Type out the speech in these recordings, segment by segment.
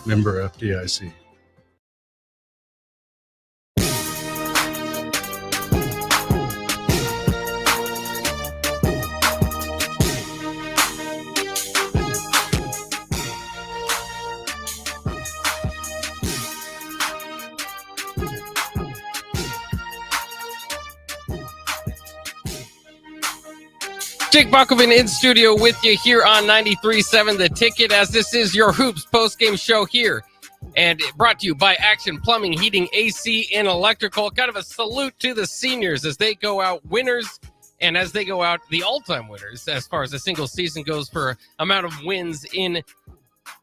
Member FDIC. Jake Buckelman in studio with you here on 93.7 The Ticket, as this is your Hoops postgame show here. And brought to you by Action Plumbing, Heating, AC, and Electrical. Kind of a salute to the seniors as they go out winners, and as they go out the all-time winners as far as a single season goes for amount of wins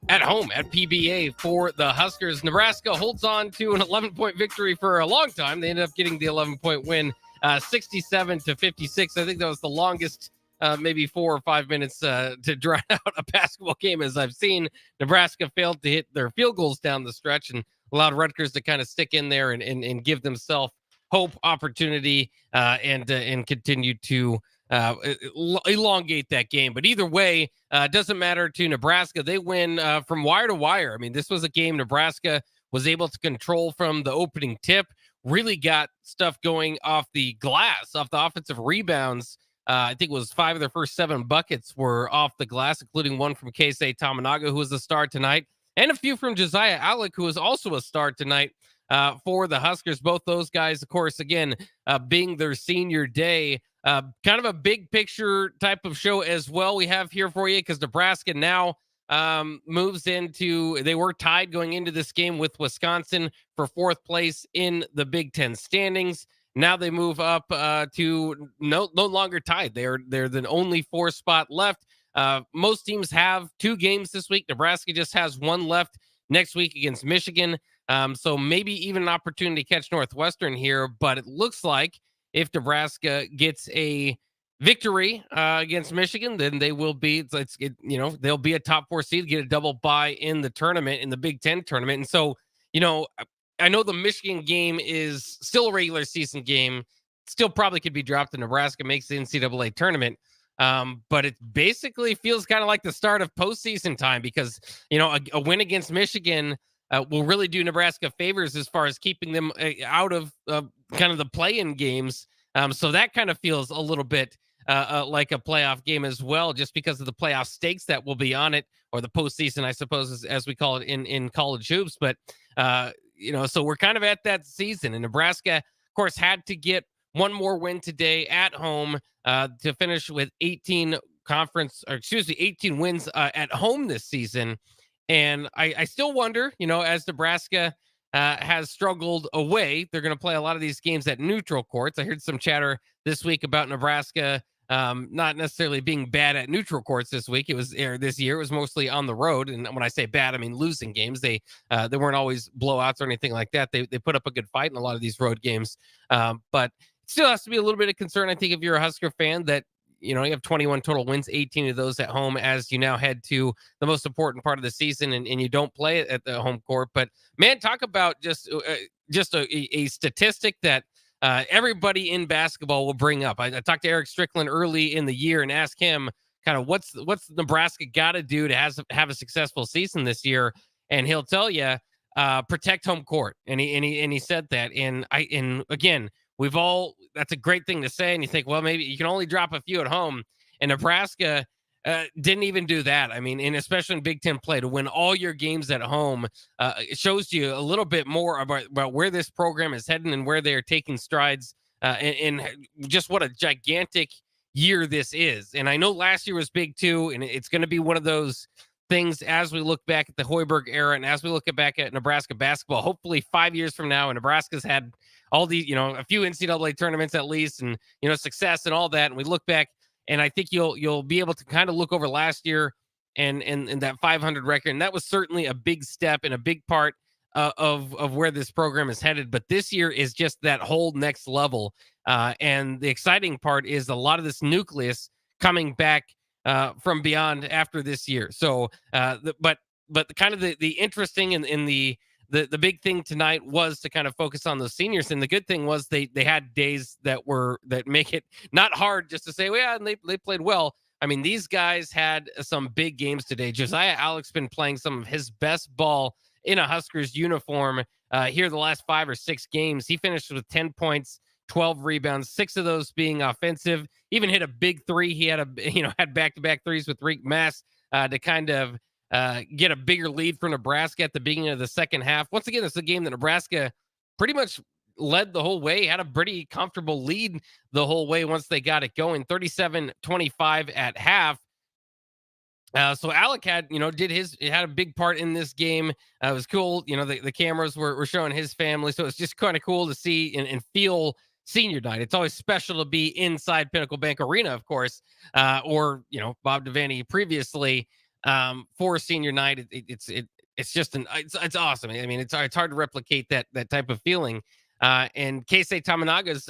at home at PBA for the Huskers. Nebraska holds on to an 11-point victory for a long time. They ended up getting the 11-point win, 67-56. I think that was the longest maybe 4 or 5 minutes to drown out a basketball game as I've seen. Nebraska failed to hit their field goals down the stretch and allowed Rutgers to kind of stick in there and give themselves hope, opportunity, and continue to elongate that game. But either way, it doesn't matter to Nebraska. They win from wire to wire. I mean, this was a game Nebraska was able to control from the opening tip, really got stuff going off the glass, off the offensive rebounds. I think it was 5 of their first 7 buckets were off the glass, including one from Keisei Tamanaga, who was a star tonight, and a few from Josiah Alec, who was also a star tonight for the Huskers. Both those guys, of course, again, being their senior day. Kind of a big picture type of show as well we have here for you, because Nebraska now moves into, they were tied going into this game with Wisconsin for 4th place in the Big Ten standings. Now they move up to no longer tied. They're the only 4 spot left. Most teams have 2 games this week. Nebraska just has 1 left next week against Michigan. So maybe even an opportunity to catch Northwestern here. But it looks like if Nebraska gets a victory against Michigan, then they will be, they'll be a top 4 seed, get a double bye in the tournament, in the Big Ten tournament. And so, I know the Michigan game is still a regular season game, still probably could be dropped if Nebraska makes the NCAA tournament. But it basically feels kind of like the start of postseason time, because, a win against Michigan will really do Nebraska favors as far as keeping them out of kind of the play-in games. So that kind of feels a little bit like a playoff game as well, just because of the playoff stakes that will be on it, or the postseason, I suppose, as we call it in college hoops. But, so we're kind of at that season, and Nebraska, of course, had to get one more win today at home to finish with 18 wins at home this season. And I still wonder, as Nebraska has struggled away, they're going to play a lot of these games at neutral courts. I heard some chatter this week about Nebraska not necessarily being bad at neutral courts this week. This year, it was mostly on the road. And when I say bad, I mean losing games. They weren't always blowouts or anything like that. They put up a good fight in a lot of these road games. But it still has to be a little bit of concern, I think, if you're a Husker fan, that you have 21 total wins, 18 of those at home, as you now head to the most important part of the season, and you don't play it at the home court. But man, talk about just a statistic that everybody in basketball will bring up. I talked to Eric Strickland early in the year and asked him kind of what's Nebraska got to do to have a successful season this year, and he'll tell you protect home court, and he said that, and again, that's a great thing to say, and you think, well, maybe you can only drop a few at home, and Nebraska didn't even do that. I mean, and especially in Big Ten play, to win all your games at home, it shows you a little bit more about where this program is heading and where they are taking strides, and just what a gigantic year this is. And I know last year was big too, and it's going to be one of those things as we look back at the Hoiberg era, and as we look back at Nebraska basketball, hopefully 5 years from now, and Nebraska's had all these, a few NCAA tournaments at least, and, success and all that. And we look back, and I think you'll be able to kind of look over last year and that 500 record. And that was certainly a big step and a big part of where this program is headed. But this year is just that whole next level. And the exciting part is a lot of this nucleus coming back from beyond after this year. So, but kind of the interesting and the big thing tonight was to kind of focus on those seniors. And the good thing was they had days that make it not hard just to say, well, yeah, and they played well. I mean, these guys had some big games today. Josiah Alec's been playing some of his best ball in a Huskers uniform here the last 5 or 6 games. He finished with 10 points, 12 rebounds, 6 of those being offensive. Even hit a big three. He had back-to-back threes with Reek Mass to kind of get a bigger lead for Nebraska at the beginning of the second half. Once again, this is a game that Nebraska pretty much led the whole way, had a pretty comfortable lead the whole way once they got it going, 37-25 at half. So Alec had a big part in this game. It was cool. The cameras were showing his family. So it's just kind of cool to see and feel senior night. It's always special to be inside Pinnacle Bank Arena, of course, or Bob Devaney previously for senior night. It's just it's awesome. I mean, it's hard to replicate that type of feeling. And Keisei Tamanaga's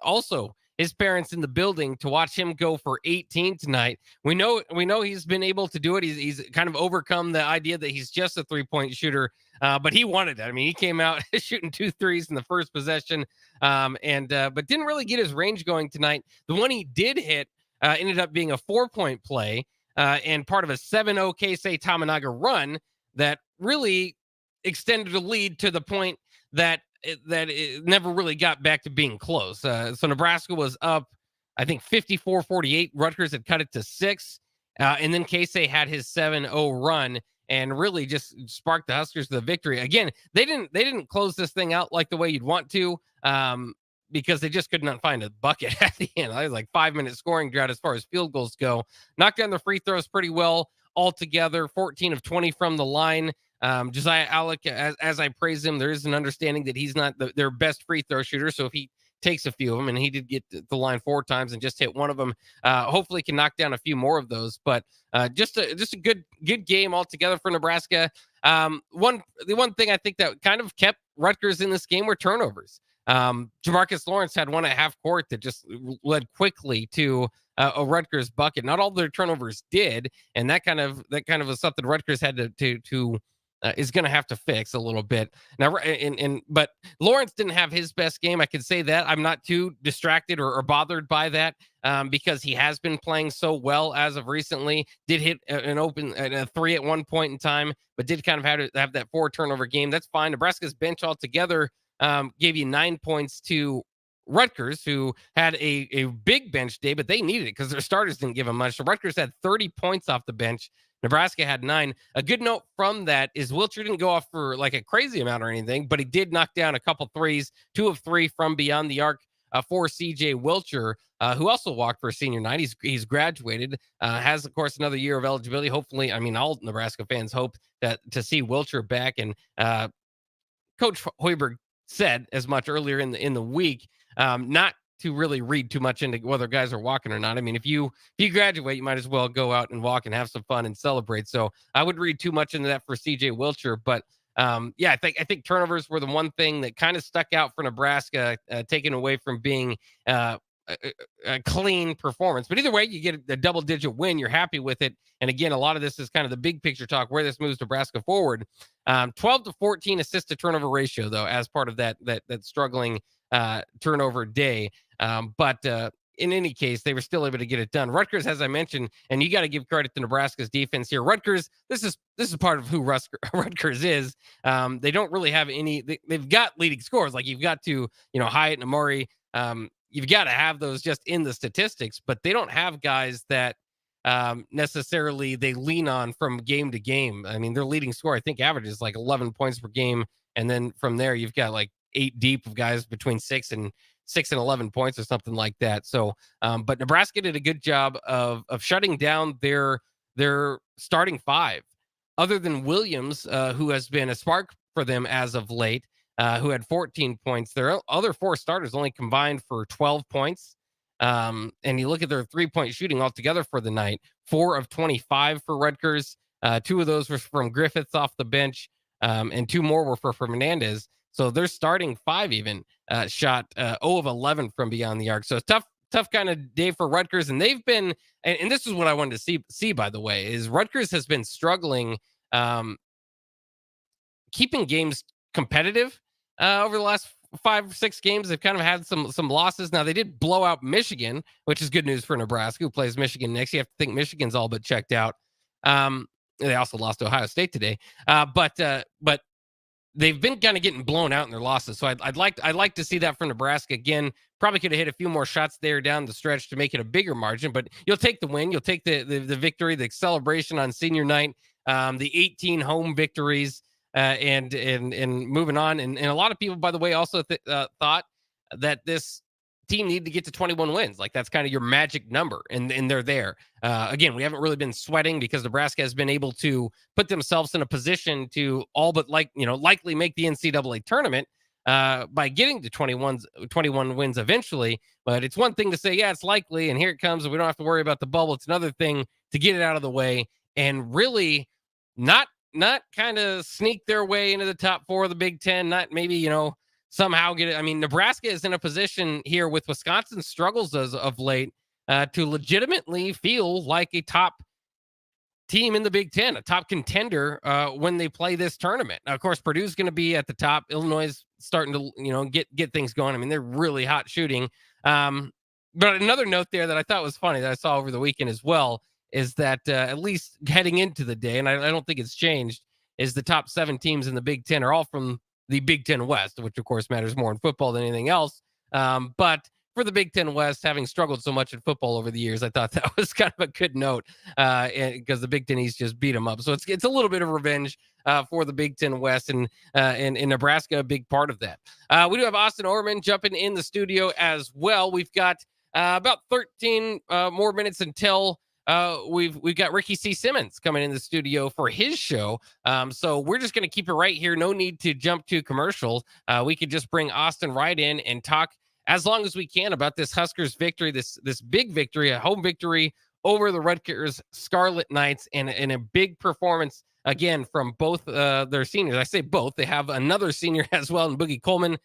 also his parents in the building to watch him go for 18 tonight. We know he's been able to do it. He's kind of overcome the idea that he's just a 3-point shooter, but he wanted it. I mean, he came out shooting 2 threes in the first possession, but didn't really get his range going tonight. The one he did hit ended up being a 4-point play and part of a 7-0 Keisei Tamanaga run that really extended the lead to the point that it never really got back to being close. So Nebraska was up, I think 54-48. Rutgers had cut it to 6. And then Keisei had his 7-0 run and really just sparked the Huskers to the victory. Again, they didn't close this thing out like the way you'd want to, because they just could not find a bucket at the end. It was like 5-minute scoring drought as far as field goals go. Knocked down the free throws pretty well altogether, 14 of 20 from the line. Josiah Alec, as I praise him, there is an understanding that he's not their best free throw shooter. So if he takes a few of them, and he did get the line 4 times and just hit one of them, hopefully can knock down a few more of those. But just a good game altogether for Nebraska. The one thing I think that kind of kept Rutgers in this game were turnovers. Jamarcus Lawrence had one at half court that just led quickly to a Rutgers bucket. Not all their turnovers did, and that kind of was something Rutgers had to is going to have to fix a little bit now. But Lawrence didn't have his best game. I can say that. I'm not too distracted or bothered by that because he has been playing so well as of recently. Did hit a 3 at one point in time, but did kind of have that 4 turnover game. That's fine. Nebraska's bench altogether gave you 9 points to Rutgers, who had a big bench day, but they needed it because their starters didn't give them much. So Rutgers had 30 points off the bench. Nebraska had 9. A good note from that is Wilcher didn't go off for like a crazy amount or anything, but he did knock down a couple threes, 2 of 3 from beyond the arc for CJ Wilcher, who also walked for a senior night. He's graduated, has, of course, another year of eligibility. Hopefully, I mean, all Nebraska fans hope to see Wilcher back. And Coach Hoiberg said as much earlier in the week, not to really read too much into whether guys are walking or not. I mean, if you graduate, you might as well go out and walk and have some fun and celebrate. So I would read too much into that for CJ Wilcher. But I think turnovers were the one thing that kind of stuck out for Nebraska, taken away from being a clean performance. But either way, you get a double-digit win. You're happy with it. And again, a lot of this is kind of the big picture talk, where this moves Nebraska forward. 12-14 assist to turnover ratio, though, as part of that struggling turnover day. But in any case, they were still able to get it done. Rutgers, as I mentioned, and you got to give credit to Nebraska's defense here. Rutgers, this is part of who Rutgers is. They don't really have any. They've got leading scorers, like you've got to, Hyatt and Amari. You've got to have those just in the statistics, but they don't have guys that necessarily they lean on from game to game. I mean, their leading scorer, I think, averages like 11 points per game, and then from there you've got like 8 deep of guys between 6 and 11 points or something like that. So, but Nebraska did a good job of shutting down their starting 5, other than Williams, who has been a spark for them as of late, who had 14 points. Their other 4 starters only combined for 12 points. And you look at their 3-point shooting altogether for the night, 4 of 25 for Rutgers. 2 of those were from Griffiths off the bench, and 2 more were for Fernandez. So their starting 5 even shot 0 of 11 from beyond the arc. So tough kind of day for Rutgers. And they've been, and this is what I wanted to see, by the way, is Rutgers has been struggling keeping games competitive over the last 5 or 6 games. They've kind of had some losses. Now, they did blow out Michigan, which is good news for Nebraska, who plays Michigan next. You have to think Michigan's all but checked out. They also lost to Ohio State today. But they've been kind of getting blown out in their losses. So I'd like to see that from Nebraska again. Probably could have hit a few more shots there down the stretch to make it a bigger margin, but you'll take the win. You'll take the victory, the celebration on senior night, the 18 home victories, and moving on. And a lot of people, by the way, also thought that this team needed to get to 21 wins. Like that's kind of your magic number, and they're there. Again, we haven't really been sweating because Nebraska has been able to put themselves in a position to all but likely make the NCAA tournament by getting to 21 wins eventually. But it's one thing to say, yeah, it's likely, and here it comes, and we don't have to worry about the bubble. It's another thing to get it out of the way and really not kind of sneak their way into the top 4 of the Big Ten, not maybe, somehow get it. I mean, Nebraska is in a position here with Wisconsin's struggles as of late to legitimately feel like a top team in the Big Ten, a top contender when they play this tournament. Now, of course, Purdue's going to be at the top. Illinois is starting to, get things going. I mean, they're really hot shooting. But another note there that I thought was funny that I saw over the weekend as well is that at least heading into the day, and I don't think it's changed, is the top 7 teams in the Big Ten are all from the Big Ten West, which of course matters more in football than anything else. But for the Big Ten West, having struggled so much in football over the years, I thought that was kind of a good note because the Big Ten East just beat them up. So it's a little bit of revenge for the Big Ten West, and Nebraska, a big part of that. We do have Austin Orman jumping in the studio as well. We've got about 13 more minutes until we've got Ricky C. Simmons coming in the studio for his show. So we're just going to keep it right here. No need to jump to commercials. We could just bring Austin right in and talk as long as we can about this Huskers victory, this big victory, a home victory over the Rutgers Scarlet Knights, and a big performance again from both their seniors. I say both. They have another senior as well in Boogie Coleman,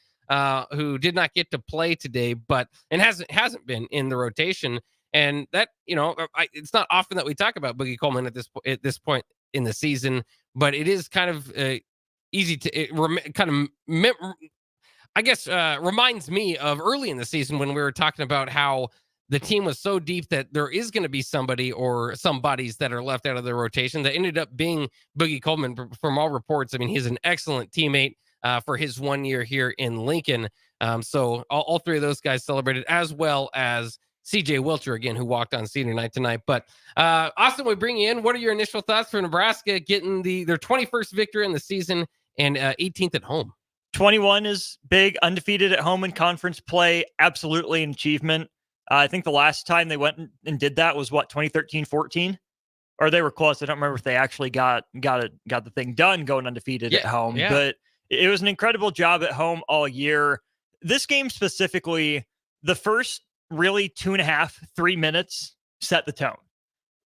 who did not get to play today, but hasn't been in the rotation. And that, it's not often that we talk about Boogie Coleman at this point in the season, but it is kind of easy to reminds me of early in the season when we were talking about how the team was so deep that there is going to be somebody or some bodies that are left out of the rotation. That ended up being Boogie Coleman from all reports. I mean, he's an excellent teammate for his 1 year here in Lincoln. So all 3 of those guys celebrated, as well as CJ Wilcher, again, who walked on senior night tonight. But Austin, we bring you in. What are your initial thoughts for Nebraska getting their 21st victory in the season and 18th at home? 21 is big, undefeated at home in conference play. Absolutely an achievement. I think the last time they went and did that was 2013-14, or they were close. I don't remember if they actually got the thing done going undefeated at home, but it was an incredible job at home all year. This game specifically, the first really 2.5, 3 minutes set the tone.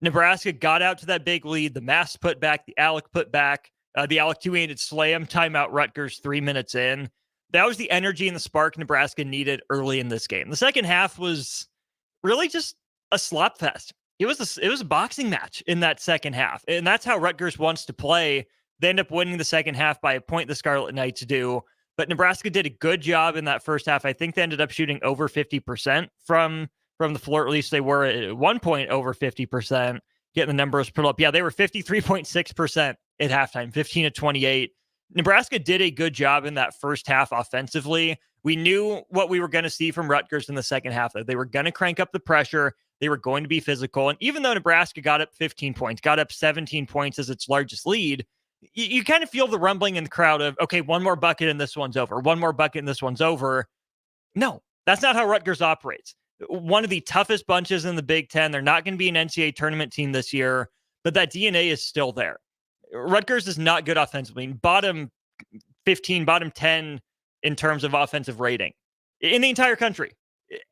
Nebraska got out to that big lead. The Mass put back, the Alec put back, the Alec two-handed slam, timeout Rutgers 3 minutes in. That was the energy and the spark Nebraska needed early in this game. The second half was really just a slop fest. It was a boxing match in that second half, and that's how Rutgers wants to play. They end up winning the second half by a point, the Scarlet Knights do. But Nebraska did a good job in that first half. I think they ended up shooting over 50% from the floor. At least they were at one point over 50%. Getting the numbers put up. Yeah, they were 53.6% at halftime, 15-28. Nebraska did a good job in that first half offensively. We knew what we were going to see from Rutgers in the second half. That they were going to crank up the pressure. They were going to be physical. And even though Nebraska got up 15 points, got up 17 points as its largest lead, you kind of feel the rumbling in the crowd of, okay, one more bucket and this one's over. One more bucket and this one's over. No, that's not how Rutgers operates. One of the toughest bunches in the Big Ten. They're not going to be an NCAA tournament team this year, but that DNA is still there. Rutgers is not good offensively. Bottom 15, bottom 10 in terms of offensive rating in the entire country.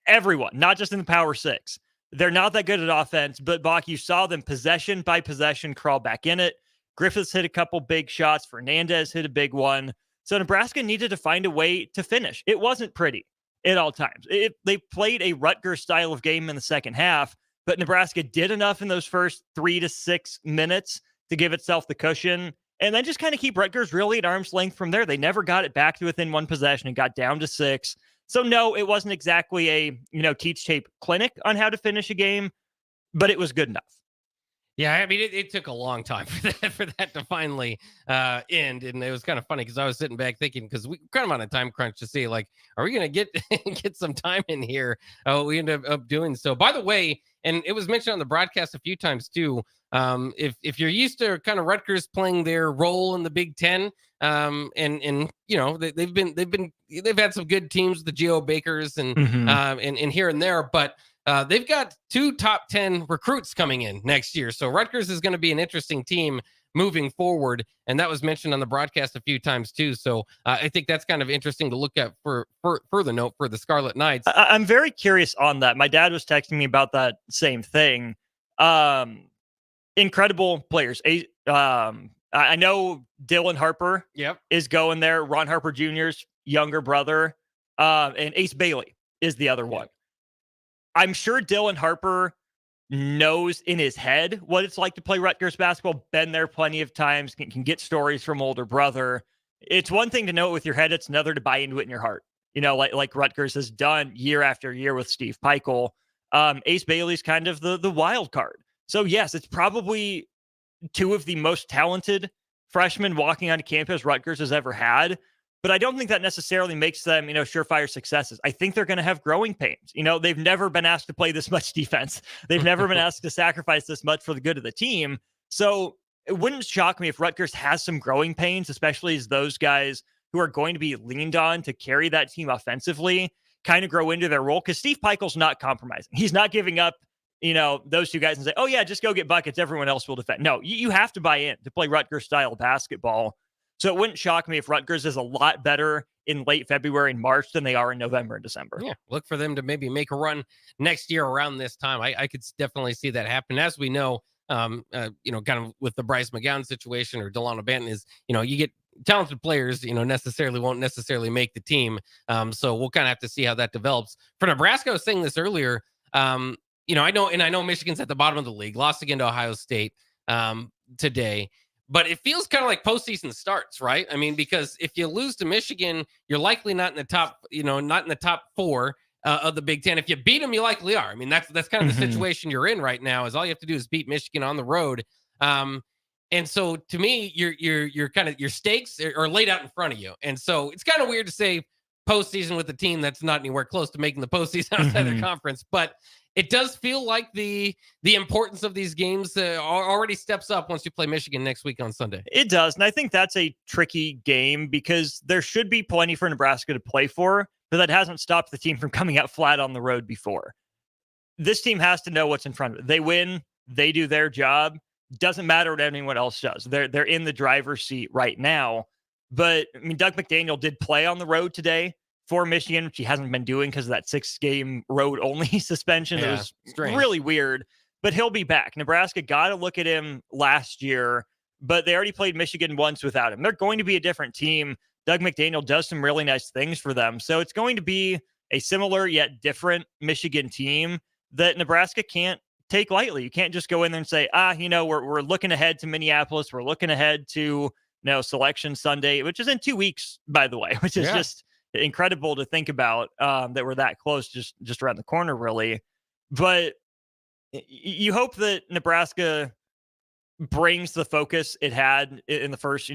Everyone, not just in the Power Six. They're not that good at offense, but Bach, you saw them possession by possession crawl back in it. Griffiths hit a couple big shots. Fernandez hit a big one. So Nebraska needed to find a way to finish. It wasn't pretty at all times. They played a Rutgers style of game in the second half, but Nebraska did enough in those first 3 to 6 minutes to give itself the cushion and then just kind of keep Rutgers really at arm's length from there. They never got it back to within one possession and got down to 6. So no, it wasn't exactly a, teach tape clinic on how to finish a game, but it was good enough. Yeah, I mean, it took a long time for that to finally end, and it was kind of funny because I was sitting back thinking, because we kind of on a time crunch to see, like, are we going to get get some time in here? Oh, we ended up doing so. By the way, and it was mentioned on the broadcast a few times too. If you're used to kind of Rutgers playing their role in the Big Ten, and you know they've had some good teams, the Geo Bakers and here and there, but they've got 2 top 10 recruits coming in next year. So Rutgers is going to be an interesting team moving forward. And that was mentioned on the broadcast a few times too. So I think that's kind of interesting to look at for further note for the Scarlet Knights. I'm very curious on that. My dad was texting me about that same thing. Incredible players. I know Dylan Harper is going there. Ron Harper Jr.'s younger brother. And Ace Bailey is the other one. I'm sure Dylan Harper knows in his head what it's like to play Rutgers basketball, been there plenty of times, can get stories from older brother. It's one thing to know it with your head. It's another to buy into it in your heart. You know, like Rutgers has done year after year with Steve Peichel. Ace Bailey's kind of the wild card. So yes, it's probably 2 of the most talented freshmen walking onto campus Rutgers has ever had. But I don't think that necessarily makes them, surefire successes. I think they're going to have growing pains. They've never been asked to play this much defense. They've never been asked to sacrifice this much for the good of the team. So it wouldn't shock me if Rutgers has some growing pains, especially as those guys who are going to be leaned on to carry that team offensively kind of grow into their role. Because Steve Peichel's not compromising. He's not giving up, those 2 guys and say, oh yeah, just go get buckets. Everyone else will defend. No, you have to buy in to play Rutgers style basketball. So it wouldn't shock me if Rutgers is a lot better in late February and March than they are in November and December. Yeah, look for them to maybe make a run next year around this time. I could definitely see that happen. As we know, kind of with the Bryce McGowan situation or Delano Banton is, you get talented players, won't necessarily make the team. So we'll kind of have to see how that develops. For Nebraska, I was saying this earlier. I know Michigan's at the bottom of the league, lost again to Ohio State today. But it feels kind of like postseason starts, right? I mean, because if you lose to Michigan, you're likely not in the top, not in the top 4 of the Big Ten. If you beat them, you likely are. I mean, that's kind of the situation you're in right now. Is all you have to do is beat Michigan on the road. And so to me, you're kind of your stakes are laid out in front of you. And so it's kind of weird to say postseason with a team that's not anywhere close to making the postseason outside the conference, but it does feel like the importance of these games already steps up once you play Michigan next week on Sunday. It does. And I think that's a tricky game because there should be plenty for Nebraska to play for, but that hasn't stopped the team from coming out flat on the road before. This team has to know what's in front of it. They win, they do their job. Doesn't matter what anyone else does. They're in the driver's seat right now. But I mean, Doug McDaniel did play on the road today for Michigan, which he hasn't been doing because of that 6-game road-only suspension. It was strange. Really weird, but he'll be back. Nebraska got to look at him last year, but they already played Michigan once without him. They're going to be a different team. Doug McDaniel does some really nice things for them. So it's going to be a similar yet different Michigan team that Nebraska can't take lightly. You can't just go in there and say, we're looking ahead to Minneapolis. We're looking ahead to Selection Sunday, which is in 2 weeks, by the way, which is just incredible to think about, that we're that close, just around the corner, really. But you hope that Nebraska brings the focus it had in the first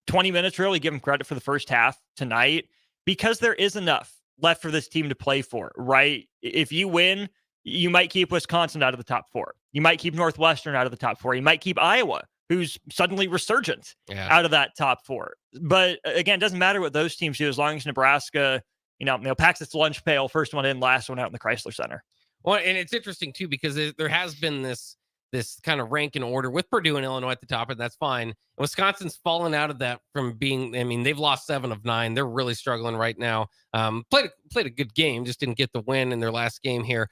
20 minutes. Really give them credit for the first half tonight, because there is enough left for this team to play for, right? If you win, you might keep Wisconsin out of the top 4. You might keep Northwestern out of the top 4. You might keep Iowa, who's suddenly resurgent, out of that top 4. But again, it doesn't matter what those teams do as long as Nebraska, packs its lunch pail, first one in, last one out in the Chrysler Center. Well, and it's interesting too, because there has been this kind of rank and order with Purdue and Illinois at the top, and that's fine. Wisconsin's fallen out of that from being, they've lost 7 of 9. They're really struggling right now. Played a good game, just didn't get the win in their last game here.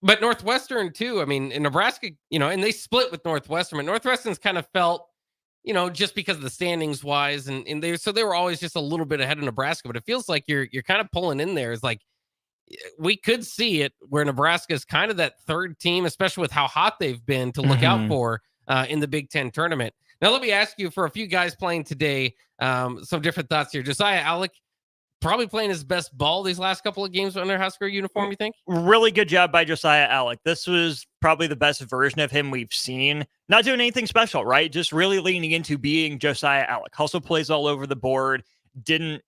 But Northwestern too, in Nebraska, and they split with Northwestern, but Northwestern's kind of felt, just because of the standings wise, and they were always just a little bit ahead of Nebraska, but it feels like you're kind of pulling in there. It's like, we could see it where Nebraska is kind of that third team, especially with how hot they've been, to look out for in the Big Ten tournament. Now, let me ask you, for a few guys playing today, some different thoughts here. Josiah Alec probably playing his best ball these last couple of games under Husker uniform, you think? Really good job by Josiah Alec. This was probably the best version of him we've seen. Not doing anything special, right? Just really leaning into being Josiah Alec. Hustle plays all over the board. Didn't,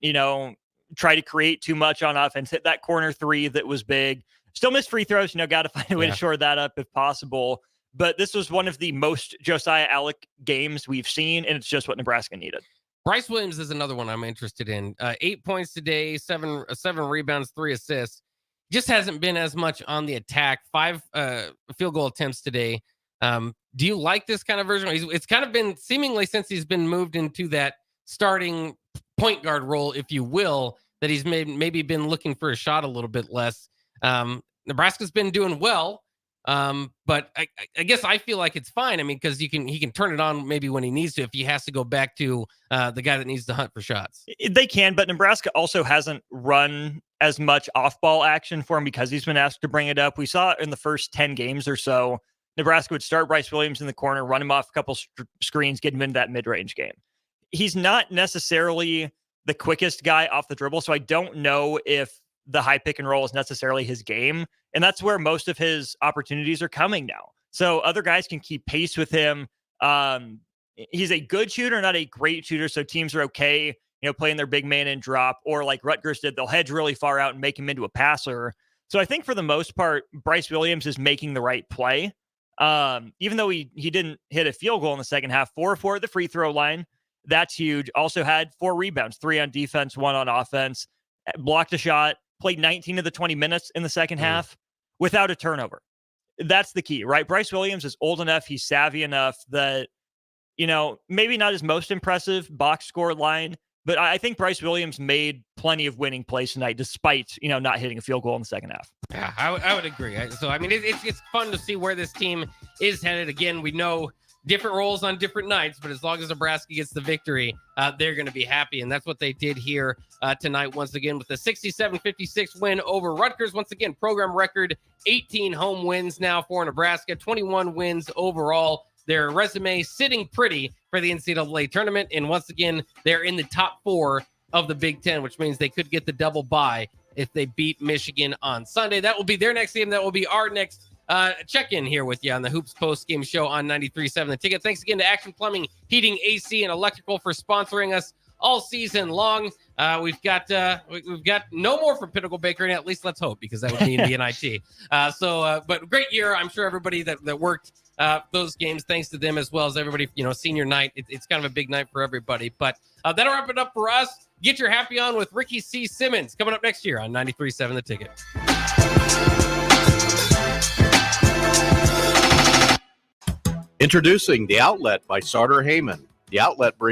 try to create too much on offense. Hit that corner three that was big. Still missed free throws. Got to find a way to shore that up if possible. But this was one of the most Josiah Alec games we've seen, and it's just what Nebraska needed. Bryce Williams is another one I'm interested in. 8 points today, seven rebounds, 3 assists. Just hasn't been as much on the attack. 5 field goal attempts today. Do you like this kind of version? It's kind of been seemingly since he's been moved into that starting point guard role, if you will, that he's maybe been looking for a shot a little bit less. Nebraska's been doing well. But I guess I feel like it's fine. I mean, because he can turn it on maybe when he needs to, if he has to go back to the guy that needs to hunt for shots. They can, but Nebraska also hasn't run as much off-ball action for him because he's been asked to bring it up. We saw it in the first 10 games or so. Nebraska would start Bryce Williams in the corner, run him off a couple screens, get him into that mid-range game. He's not necessarily the quickest guy off the dribble, so I don't know if the high pick and roll is necessarily his game. And that's where most of his opportunities are coming now. So other guys can keep pace with him. He's a good shooter, not a great shooter. So teams are okay, playing their big man and drop, or like Rutgers did, they'll hedge really far out and make him into a passer. So I think for the most part, Bryce Williams is making the right play. Even though he didn't hit a field goal in the second half, 4-4 at the free throw line. That's huge. Also had 4 rebounds, 3 on defense, 1 on offense, blocked a shot, played 19 of the 20 minutes in the second half without a turnover. That's the key, right? Bryce Williams is old enough. He's savvy enough that, maybe not his most impressive box score line, but I think Bryce Williams made plenty of winning plays tonight, despite, not hitting a field goal in the second half. Yeah, I would agree. So, I mean, it's fun to see where this team is headed. Again, we know different roles on different nights, but as long as Nebraska gets the victory, they're going to be happy. And that's what they did here tonight, once again, with a 67-56 win over Rutgers. Once again, program record, 18 home wins now for Nebraska, 21 wins overall. Their resume sitting pretty for the NCAA tournament. And once again, they're in the top 4 of the Big Ten, which means they could get the double bye if they beat Michigan on Sunday. That will be their next game. That will be our next check-in here with you on the Hoops Post-Game Show on 93.7 The Ticket. Thanks again to Action Plumbing, Heating, AC, and Electrical for sponsoring us all season long. We've got no more from Pinnacle Bakery, at least let's hope, because that would mean the NIT. But great year. I'm sure everybody that worked those games, thanks to them as well as everybody, senior night. It's kind of a big night for everybody. But that'll wrap it up for us. Get your happy on with Ricky C. Simmons coming up next year on 93.7 The Ticket. Introducing The Outlet by Sartor Heyman. The Outlet brings